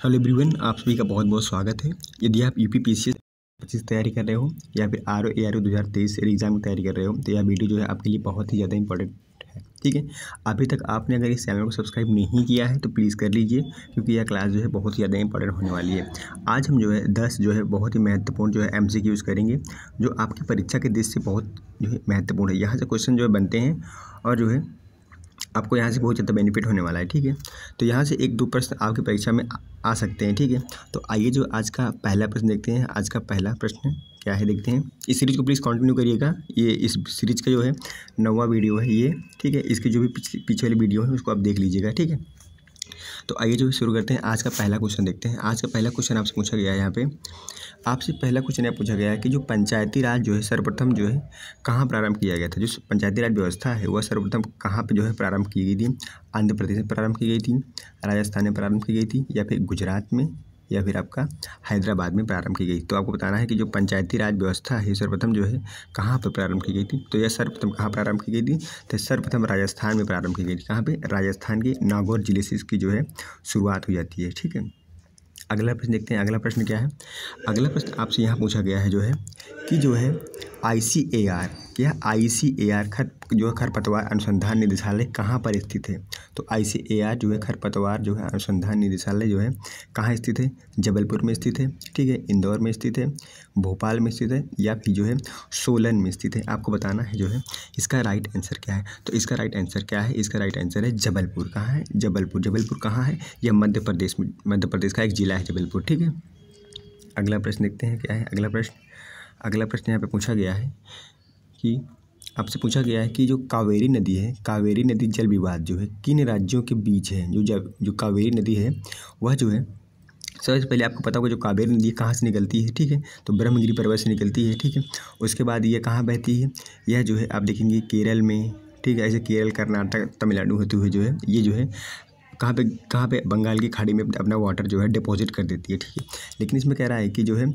Hello everyone, आप सभी का बहुत बहुत स्वागत है। यदि आप यूपीपीसीएस 25 तैयारी कर रहे हो या फिर आरओ एआरओ 2023 एग्जाम की तैयारी कर रहे हो तो यह वीडियो जो है आपके लिए बहुत ही ज़्यादा इंपॉर्टेंट है। ठीक है, अभी तक आपने अगर इस चैनल को सब्सक्राइब नहीं किया है तो प्लीज़ कर लीजिए, क्योंकि यह क्लास जो है बहुत ही ज़्यादा इंपॉर्टेंट होने वाली है। आज हम जो है 10 जो है बहुत ही महत्वपूर्ण जो है एमसीक्यूज़ करेंगे, जो आपकी परीक्षा के दृष्टि से बहुत जो है महत्वपूर्ण है। यहाँ से क्वेश्चन जो है बनते हैं और जो है आपको यहाँ से बहुत ज़्यादा बेनिफिट होने वाला है। ठीक है, तो यहाँ से 1-2 प्रश्न आपकी परीक्षा में आ सकते हैं। ठीक है, तो आइए जो आज का पहला प्रश्न देखते हैं। आज का पहला प्रश्न क्या है देखते हैं। इस सीरीज़ को प्लीज़ कंटिन्यू करिएगा। ये इस सीरीज़ का जो है 9वां वीडियो है ये। ठीक है, इसकी जो भी पीछे वाली वीडियो है उसको आप देख लीजिएगा। ठीक है, तो आइए जो शुरू करते हैं। आज का पहला क्वेश्चन देखते हैं। आज का पहला क्वेश्चन आपसे पूछा गया है, यहाँ पे आपसे पहला क्वेश्चन यह पूछा गया है कि जो पंचायती राज जो है सर्वप्रथम जो है कहाँ प्रारंभ किया गया था। जो पंचायती राज व्यवस्था है वह सर्वप्रथम कहाँ पे जो है प्रारंभ की गई थी। आंध्र प्रदेश में प्रारंभ की गई थी, राजस्थान में प्रारंभ की गई थी, या फिर गुजरात में, या फिर आपका हैदराबाद में प्रारंभ की गई। तो आपको बताना है कि जो पंचायती राज व्यवस्था है सर्वप्रथम जो है कहाँ पर प्रारंभ की गई थी। तो यह सर्वप्रथम कहाँ प्रारंभ की गई थी, तो सर्वप्रथम राजस्थान में प्रारंभ की गई थी। कहाँ पे, राजस्थान के नागौर जिले से इसकी जो है शुरुआत हो जाती है। ठीक है, अगला प्रश्न देखते हैं। अगला प्रश्न क्या है। अगला प्रश्न आपसे यहाँ पूछा गया है जो है कि जो है ICAR क्या ICAR जो है खरपतवार अनुसंधान निदेशालय कहाँ पर स्थित है। तो ICAR जो है खरपतवार जो है अनुसंधान निदेशालय जो है कहाँ स्थित है। जबलपुर में स्थित है, ठीक है, इंदौर में स्थित है, भोपाल में स्थित है, या फिर जो है सोलन में स्थित है। आपको बताना है जो है इसका राइट आंसर क्या है। तो इसका राइट आंसर क्या है, इसका राइट आंसर है जबलपुर। कहाँ है, जबलपुर। जबलपुर कहाँ है, यह मध्य प्रदेश में, मध्य प्रदेश का एक जिला है जबलपुर। ठीक है, अगला प्रश्न देखते हैं क्या है। अगला प्रश्न यहाँ पे पूछा गया है कि आपसे पूछा गया है कि जो कावेरी नदी है, कावेरी नदी जल विवाद जो है किन राज्यों के बीच है। जो कावेरी नदी है वह जो है सबसे पहले आपको पता होगा जो कावेरी नदी कहाँ से निकलती है। ठीक है, तो ब्रह्मगिरी पर्वत से निकलती है। ठीक है, उसके बाद ये कहाँ बहती है, यह जो है आप देखेंगे केरल में। ठीक है, ऐसे केरल, कर्नाटक, तमिलनाडु होते हुए जो है ये जो है कहाँ पे बंगाल की खाड़ी में अपना वाटर जो है डिपॉजिट कर देती है। ठीक है, लेकिन इसमें कह रहा है कि जो है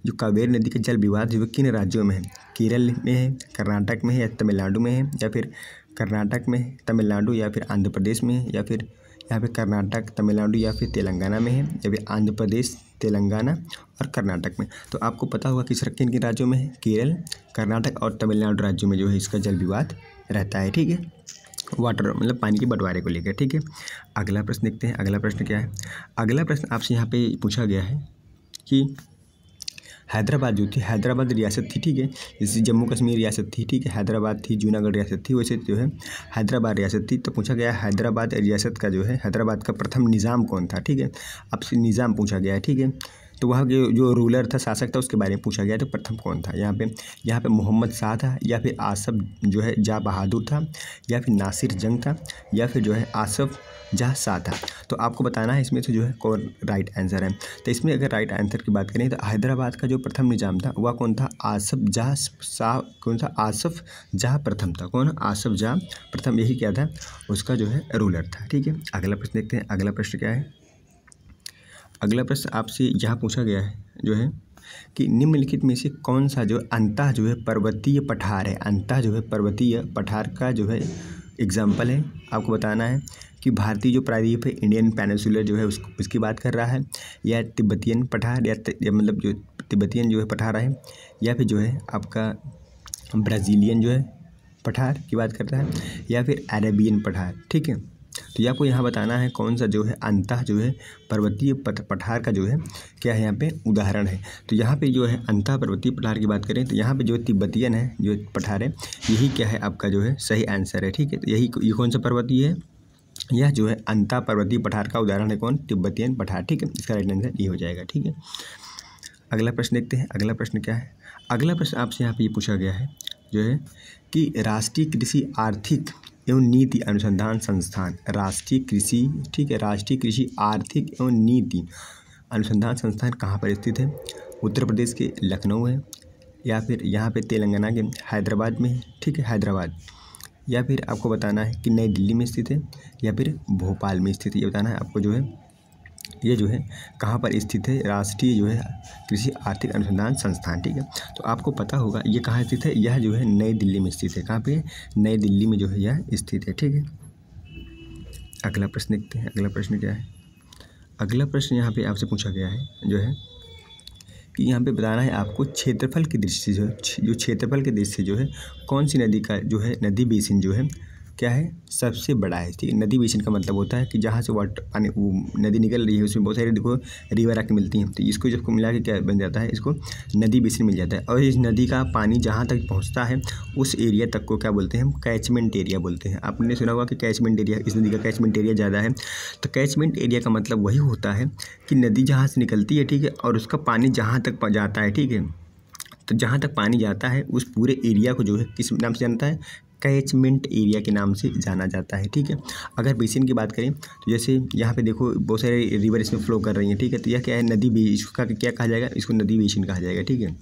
जो कावेरी नदी का जल विवाद जो है किन राज्यों में है। केरल में है, कर्नाटक में है, या तमिलनाडु में है, या फिर कर्नाटक में, तमिलनाडु, या फिर आंध्र प्रदेश में है, या फिर यहाँ पे कर्नाटक, तमिलनाडु, या फिर तेलंगाना में है, या फिर आंध्र प्रदेश, तेलंगाना और कर्नाटक में। तो आपको पता होगा किस किन किन राज्यों में है। केरल, कर्नाटक और तमिलनाडु राज्यों में जो है इसका जल विवाद रहता है। ठीक है, वाटर मतलब पानी के बंटवारे को लेकर। ठीक है, अगला प्रश्न देखते हैं। अगला प्रश्न क्या है। अगला प्रश्न आपसे यहाँ पे पूछा गया है कि हैदराबाद जो थी, हैदराबाद रियासत थी। ठीक है, जैसे जम्मू कश्मीर रियासत थी, ठीक है, हैदराबाद थी, जूनागढ़ रियासत थी, वैसे जो है हैदराबाद रियासत थी। तो पूछा गया हैदराबाद रियासत का जो है हैदराबाद का प्रथम निज़ाम कौन था। ठीक है, आपसे निज़ाम पूछा गया है। ठीक है, तो वहाँ के जो रूलर था, शासक था, उसके बारे में पूछा गया। तो प्रथम कौन था यहाँ पे मोहम्मद शाह था, या फिर आसफ जो है जा बहादुर था, या फिर नासिर जंग था, या फिर जो है आसफ जहाँ शाह था। तो आपको बताना है इसमें से जो है कौन राइट आंसर है। तो इसमें अगर राइट आंसर की बात करें तो हैदराबाद का जो प्रथम निज़ाम था वह कौन था, आसफ जहाँ शाह। कौन था, आसफ जहाँ प्रथम था। कौन, आसफ जहाँ प्रथम, यही क्या था, उसका जो है रूलर था। ठीक है, अगला प्रश्न देखते हैं। अगला प्रश्न क्या है। अगला प्रश्न आपसे यहाँ पूछा गया है जो है कि निम्नलिखित में से कौन सा जो अंतः जो है पर्वतीय पठार है। अंतः जो है पर्वतीय पठार का जो है एग्जाम्पल है। आपको बताना है कि भारतीय जो प्रायद्वीप है, इंडियन पेनिनसुलर जो है उसकी बात कर रहा है, या तिब्बतियन पठार, या मतलब जो तिब्बतियन जो है पठार है, या फिर जो है आपका ब्राज़ीलियन जो है पठार की बात कर रहा है, या फिर अरेबियन पठार। ठीक है, तो ये आपको यहाँ बताना है कौन सा जो है अंतः जो है पर्वतीय पठार का जो है क्या है यहाँ पे उदाहरण है। तो यहाँ पे जो है अंतः पर्वतीय पठार की बात करें तो यहाँ पे जो तिब्बतियन है जो पठार है, यही क्या है आपका जो है सही आंसर है। ठीक है, तो ये कौन सा पर्वतीय है, यह जो है अंतः पर्वतीय पठार का उदाहरण है। कौन, तिब्बतियन पठार। ठीक है, इसका राइट आंसर ये हो जाएगा। ठीक है, अगला प्रश्न देखते हैं। अगला प्रश्न क्या है। अगला प्रश्न आपसे यहाँ पे ये पूछा गया है जो है कि राष्ट्रीय कृषि आर्थिक एवं नीति अनुसंधान संस्थान, राष्ट्रीय कृषि, ठीक है, राष्ट्रीय कृषि आर्थिक एवं नीति अनुसंधान संस्थान कहाँ पर स्थित है। उत्तर प्रदेश के लखनऊ है, या फिर यहाँ पे तेलंगाना के हैदराबाद में है। ठीक है, हैदराबाद, या फिर आपको बताना है कि नई दिल्ली में स्थित है, या फिर भोपाल में स्थित है। ये बताना है आपको जो है ये जो है कहाँ पर स्थित है, राष्ट्रीय जो है कृषि आर्थिक अनुसंधान संस्थान। ठीक है, तो आपको पता होगा ये कहाँ स्थित है, यह जो है नई दिल्ली में स्थित है। कहाँ पे, नई दिल्ली में जो है यह स्थित है। ठीक है, अगला प्रश्न देखते हैं। अगला प्रश्न क्या है। अगला प्रश्न यहाँ पे आपसे पूछा गया है जो है कि यहाँ पे बताना है आपको क्षेत्रफल की दृष्टि से जो क्षेत्रफल की दृष्टि से जो है कौन सी नदी का जो है नदी बेसिन जो है क्या है सबसे बड़ा है। ठीक है, नदी बेसिन का मतलब होता है कि जहाँ से वाटर पानी वो नदी निकल रही है उसमें बहुत सारी देखो रिवर आके मिलती हैं, तो इसको जब मिला के क्या बन जाता है, इसको नदी बेसिन मिल जाता है। और इस नदी का पानी जहाँ तक पहुँचता है उस एरिया तक को क्या बोलते हैं हम, कैचमेंट एरिया बोलते हैं। आपने सुना होगा कि कैचमेंट एरिया, इस नदी का कैचमेंट एरिया ज़्यादा है। तो कैचमेंट एरिया का मतलब वही होता है कि नदी जहाँ से निकलती है, ठीक है, और उसका पानी जहाँ तक जाता है, ठीक है, तो जहाँ तक पानी जाता है उस पूरे एरिया को जो है किस नाम से जानता है, कैचमेंट एरिया के नाम से जाना जाता है। ठीक है, अगर बेसिन की बात करें तो जैसे यहाँ पे देखो बहुत सारे रिवर इसमें फ्लो कर रही हैं, ठीक है, तो यह क्या है, नदी इसका क्या कहा जाएगा, इसको नदी बेसिन कहा जाएगा। ठीक है,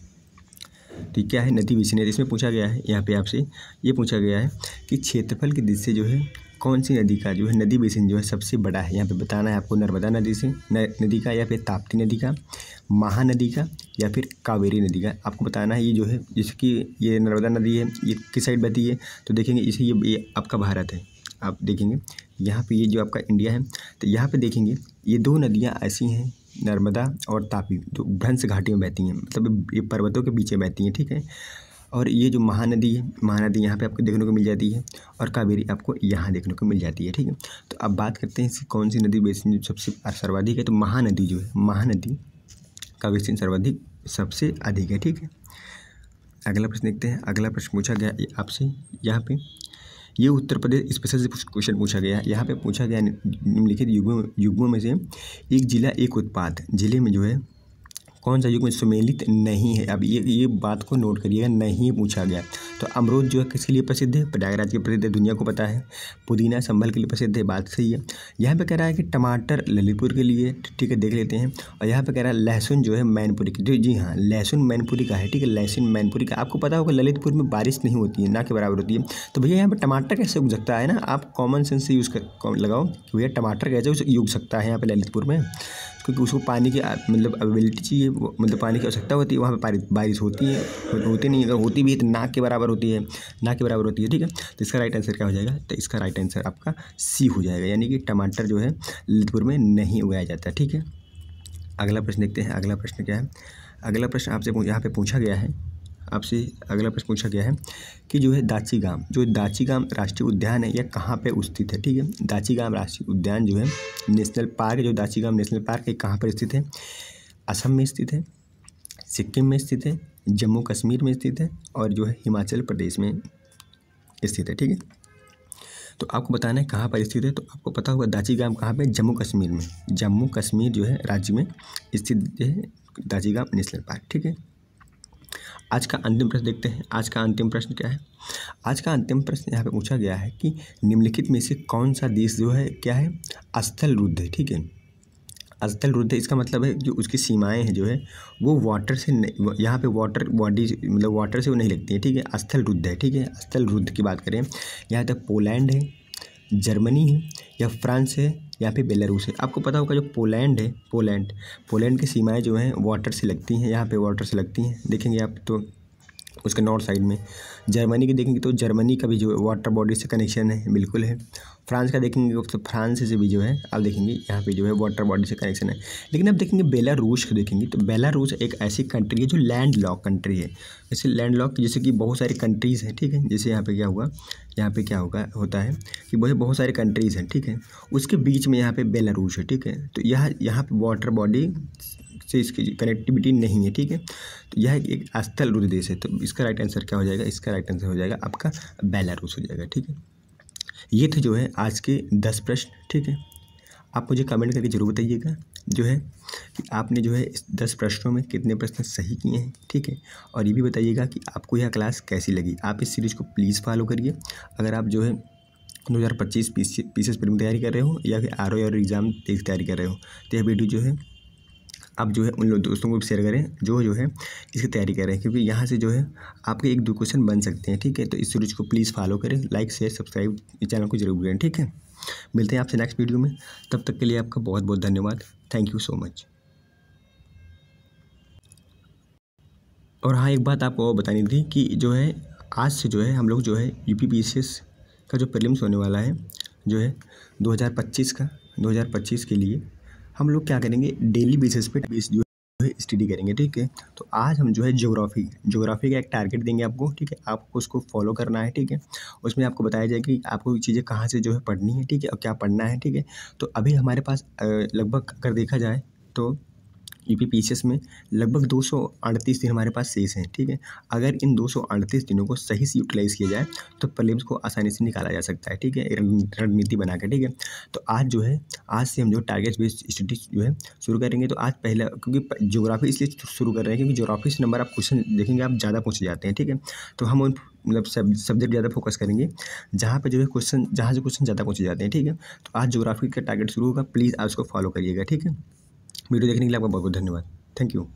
तो क्या है, नदी बेसिन है। इसमें पूछा गया है यहाँ पे आपसे ये पूछा गया है कि क्षेत्रफल की दृष्टि से जो है कौन सी नदी का जो है नदी बेसिन जो है सबसे बड़ा है। यहाँ पे बताना है आपको नर्मदा नदी से नदी का, या फिर ताप्ती नदी का, महानदी का, या फिर कावेरी नदी का। आपको बताना है ये जो है, जैसे कि ये नर्मदा नदी है, ये किस साइड बहती है, तो देखेंगे इसे ये आपका भारत है। आप देखेंगे यहाँ पे ये जो आपका इंडिया है, तो यहाँ पे देखेंगे ये दो नदियाँ ऐसी हैं, नर्मदा और तापी, जो भ्रंश घाटी में बहती हैं, मतलब ये पर्वतों के पीछे बहती हैं। ठीक है, और ये जो महानदी है, महानदी यहाँ पे आपको देखने को मिल जाती है, और कावेरी आपको यहाँ देखने को मिल जाती है। ठीक है, तो अब बात करते हैं कौन सी नदी बेसिन सबसे सर्वाधिक है, तो महानदी जो है, महानदी का बेसिन सर्वाधिक सबसे अधिक है। ठीक है, अगला प्रश्न देखते हैं। अगला प्रश्न पूछा गया आपसे यहाँ पे, ये उत्तर प्रदेश स्पेशल से क्वेश्चन पूछा गया है। यहाँ पे पूछा गया निम्नलिखित युग्मों में से एक जिला एक उत्पाद, जिले में जो है कौन सा युग्म सुमेलित नहीं है। अब ये बात को नोट करिएगा, नहीं पूछा गया। तो अमरूद जो है किसके लिए प्रसिद्ध है, प्रयागराज के प्रसिद्ध है, दुनिया को पता है। पुदीना संभल के लिए प्रसिद्ध है, बात सही है। यहाँ पे कह रहा है कि टमाटर ललितपुर के लिए, ठीक है, देख लेते हैं। और यहाँ पे कह रहा है लहसुन जो है मैनपुरी की, जी हाँ, लहसुन मैनपुरी का है। ठीक है, लहसुन मैनपुरी का। आपको पता होगा ललितपुर में बारिश नहीं होती है, ना के बराबर होती है। तो भैया यहाँ पर टमाटर कैसे उग सकता है ना, आप कॉमन सेंस से यूज़ कर लगाओ कि भैया टमाटर कैसे उग सकता है यहाँ पर ललितपुर में, क्योंकि उसको पानी की मतलब अवेलेबिलिटी चाहिए, मतलब पानी की आवश्यकता होती है। वहाँ पे बारिश होती है, होती नहीं, अगर होती भी है तो ना के बराबर होती है, ना के बराबर होती है। ठीक है, तो इसका राइट आंसर क्या हो जाएगा, तो इसका राइट आंसर आपका सी हो जाएगा, यानी कि टमाटर जो है ललितपुर में नहीं उगाया जाता। ठीक है, अगला प्रश्न देखते हैं। अगला प्रश्न क्या है, अगला प्रश्न आपसे यहाँ पे पूछा गया है, आपसे अगला प्रश्न पूछा गया है कि जो है दाचीगाम, जो दाचीगाम राष्ट्रीय उद्यान है, यह कहाँ पे स्थित है। ठीक है, दाचीगाम राष्ट्रीय उद्यान जो है नेशनल पार्क, जो दाचीगाम नेशनल पार्क है कहाँ पर स्थित है, असम में स्थित है, सिक्किम में स्थित है, जम्मू कश्मीर में स्थित है, और जो है हिमाचल प्रदेश में स्थित है। ठीक है, तो आपको बताना है कहाँ पर स्थित है। तो आपको पता होगा दाचीगाम कहाँ पे, जम्मू कश्मीर में, जम्मू कश्मीर जो है राज्य में स्थित है दाचीगाम नेशनल पार्क। ठीक है, आज का अंतिम प्रश्न देखते हैं। आज का अंतिम प्रश्न क्या है, आज का अंतिम प्रश्न यहाँ पे पूछा गया है कि निम्नलिखित में से कौन सा देश जो है क्या है, स्थल रुद्ध है। ठीक है, स्थल रुद्ध, इसका मतलब है जो उसकी सीमाएं हैं जो है वो वाटर से, यहाँ पे वाटर बॉडी मतलब वाटर से वो नहीं लगती है। ठीक है, स्थल रुद्ध है। ठीक है, स्थल रुद्ध की बात करें, यहाँ तक पोलैंड है, जर्मनी है, या फ्रांस है, या फिर बेलारूस है। आपको पता होगा जो पोलैंड है, पोलैंड की सीमाएं जो हैं वाटर से लगती हैं, यहाँ पे वाटर से लगती हैं, देखेंगे आप तो उसके नॉर्थ साइड में। जर्मनी की देखेंगे तो जर्मनी का भी जो वाटर बॉडी से कनेक्शन है, बिल्कुल है। फ्रांस का देखेंगे तो फ्रांस से भी जो है आप देखेंगे यहाँ पे जो है वाटर बॉडी से कनेक्शन है। लेकिन अब देखेंगे बेलारूस को देखेंगे तो बेलारूस एक ऐसी कंट्री है जो लैंड लॉक कंट्री है। जैसे लैंड लॉक जैसे कि बहुत सारी कंट्रीज़ हैं, ठीक है, जैसे यहाँ पे क्या हुआ, यहाँ पे क्या होता है कि बहुत सारे कंट्रीज़ हैं, ठीक है, उसके बीच में यहाँ पे बेलारूस है। ठीक है, तो यहाँ पे वाटर बॉडी से इसकी कनेक्टिविटी नहीं है। ठीक है, तो यह एक स्थल रुद्ध देश है। तो इसका राइट आंसर क्या हो जाएगा, इसका राइट आंसर हो जाएगा आपका बेलारूस हो जाएगा। ठीक है, ये थे जो है आज के 10 प्रश्न। ठीक है, आप मुझे कमेंट करके जरूर बताइएगा जो है कि आपने जो है इस 10 प्रश्नों में कितने प्रश्न सही किए हैं। ठीक है, और ये भी बताइएगा कि आपको यह क्लास कैसी लगी। आप इस सीरीज़ को प्लीज़ फॉलो करिए। अगर आप जो है 2025 पीसीएस प्रीलिम तैयारी कर रहे हो या फिर आरओ और एग्ज़ाम की तैयारी कर रहे हो, तो यह वीडियो जो है आप जो है उन लोग दोस्तों को भी शेयर करें जो है इसकी तैयारी कर रहे हैं, क्योंकि यहाँ से जो है आपके 1-2 क्वेश्चन बन सकते हैं। ठीक है, तो इस सीरीज को प्लीज़ फॉलो करें, लाइक शेयर सब्सक्राइब इस चैनल को जरूर करें। ठीक है, मिलते हैं आपसे नेक्स्ट वीडियो में, तब तक के लिए आपका बहुत बहुत धन्यवाद। Thank you so much. और हाँ, एक बात आपको और बतानी थी कि जो है आज से जो है हम लोग जो है यूपीपीसीएस का जो प्रीलिम्स होने वाला है जो है 2025 के लिए हम लोग क्या करेंगे, डेली बेसिस पे जो है स्टडी करेंगे। ठीक है, तो आज हम जो है ज्योग्राफी का एक टारगेट देंगे आपको। ठीक है, आपको उसको फॉलो करना है। ठीक है, उसमें आपको बताया जाएगा कि आपको चीज़ें कहाँ से जो है पढ़नी है। ठीक है, और क्या पढ़ना है। ठीक है, तो अभी हमारे पास लगभग अगर देखा जाए तो यूपीपीसीएस में लगभग 238 दिन हमारे पास शेष हैं। ठीक है, अगर इन 238 दिनों को सही से यूटिलाइज़ किया जाए तो प्रीलिम्स को आसानी से निकाला जा सकता है। ठीक है, रणनीति बना के। ठीक है, तो आज जो है, आज से हम जो टारगेट बेस्ड स्टडी जो है शुरू करेंगे। तो आज पहला, क्योंकि ज्योग्राफी इसलिए शुरू कर रहे हैं क्योंकि ज्योग्राफी से नंबर आप क्वेश्चन देखेंगे आप ज़्यादा पूछे जाते हैं। ठीक है, तो हम उन मतलब सब्जेक्ट ज़्यादा फोकस करेंगे जहाँ पे जो है क्वेश्चन, जहाँ से क्वेश्चन ज़्यादा पूछे जाते हैं। ठीक है, तो आज ज्योग्राफी का टारगेट शुरू होगा, प्लीज़ आप उसको फॉलो करिएगा। ठीक है, वीडियो देखने के लिए आपका बहुत बहुत धन्यवाद। Thank you.